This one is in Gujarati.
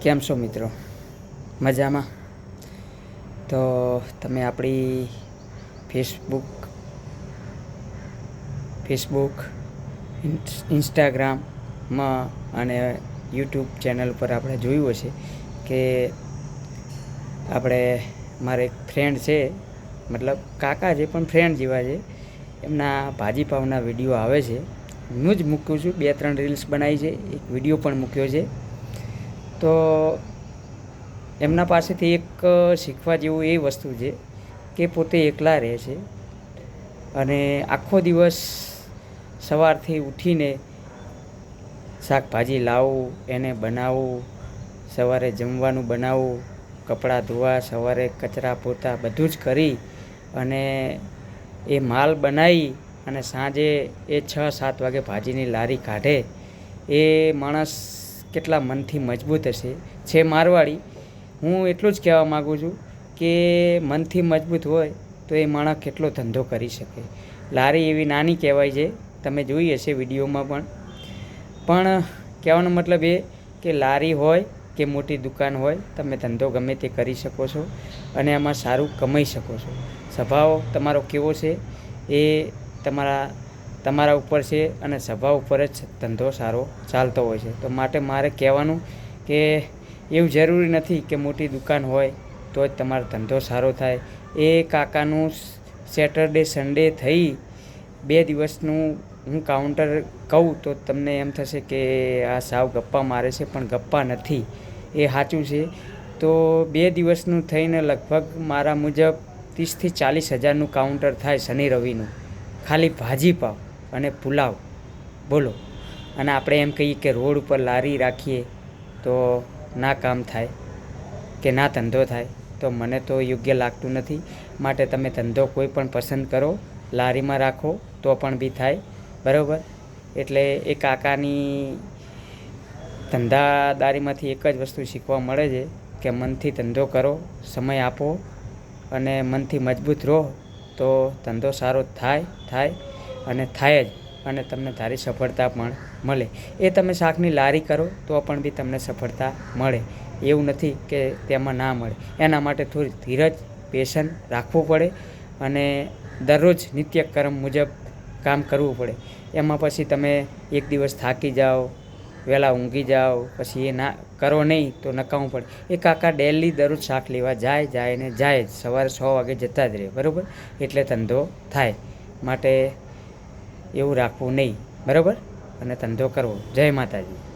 કેમ છો મિત્રો? મજામાં? તો તમે આપણી ફેસબુક ઇન્સ્ટાગ્રામમાં અને યુટ્યુબ ચેનલ પર આપણે જોયું હશે કે આપણે મારે એક ફ્રેન્ડ છે, મતલબ કાકા છે પણ ફ્રેન્ડ જેવા છે. એમના ભાજીપાવના વિડીયો આવે છે. હું જ મૂકું છું, 2-3 રીલ્સ બનાવી છે, એક વિડીયો પણ મૂક્યો છે. તો એમના પાસેથી એક શીખવા જેવું એ વસ્તુ છે કે પોતે એકલા રહે છે અને આખો દિવસ સવારથી ઉઠીને શાકભાજી લાવવું, એને બનાવવું, સવારે જમવાનું બનાવવું, કપડાં ધોવા, સવારે કચરા પોતા બધું જ કરી અને એ માલ બનાવી અને સાંજે એ 6-7 વાગે ભાજીની લારી કાઢે. એ માણસ કેટલા મનથી મજબૂત હશે. છે મારવાડી. હું એટલું જ કહેવા માગું છું કે મનથી મજબૂત હોય તો એ માણસ કેટલો ધંધો કરી શકે. લારી એવી નાની કહેવાય છે, તમે જોઈ હશે વિડીયોમાં પણ કહેવાનો મતલબ એ કે લારી હોય કે મોટી દુકાન હોય, તમે ધંધો ગમે તે કરી શકો છો અને એમાં સારું કમાઈ શકો છો. સ્વભાવ તમારો કેવો છે એ તમારા ઉપર છે અને સ્વભાવ ઉપર જ ધંધો સારો ચાલતો હોય છે. તો માટે મારે કહેવાનું કે એવું જરૂરી નથી કે મોટી દુકાન હોય તો જ તમારો ધંધો સારો થાય. એ કાકાનું સેટરડે સન્ડે થઈ 2 દિવસનું હું કાઉન્ટર કહું તો તમને એમ થશે કે આ સાવ ગપ્પા મારે છે, પણ ગપ્પા નથી, એ સાચું છે. તો 2 દિવસનું થઈને લગભગ મારા મુજબ 30,000 થી 40,000નું કાઉન્ટર થાય શનિ રવિનું, ખાલી ભાજીપાવ અને પુલાવ. બોલો. અને આપણે એમ કહીએ કે રોડ ઉપર લારી રાખીએ તો ના કામ થાય કે ના ધંધો થાય, તો મને તો યોગ્ય લાગતું નથી. માટે તમે ધંધો કોઈ પણ પસંદ કરો, લારીમાં રાખો તો પણ બી થાય, બરાબર. એટલે એ કાકાની ધંધાદારીમાંથી એક જ વસ્તુ શીખવા મળે છે કે મનથી ધંધો કરો, સમય આપો અને મનથી મજબૂત રહો તો ધંધો સારો થાય અને થાય જ, અને તમને ધારી સફળતા પણ મળે. એ તમે શાકની લારી કરો તો પણ બી તમને સફળતા મળે, એવું નથી કે તેમાં ના મળે. એના માટે થોડી ધીરજ, પેશન રાખવું પડે અને દરરોજ નિત્યક્રમ મુજબ કામ કરવું પડે. એમાં પછી તમે એક દિવસ થાકી જાઓ, વહેલા ઊંઘી જાઓ, પછી એ ના કરો નહીં તો નકામું પડે. એ કાકા ડેલી દરરોજ શાક લેવા જાય ને જાય જ, સવારે 6 વાગે જતા જ રહે, બરાબર. એટલે ધંધો થાય. માટે એવું રાખવું નહીં, બરાબર, અને ધંધો કરવો. જય માતાજી.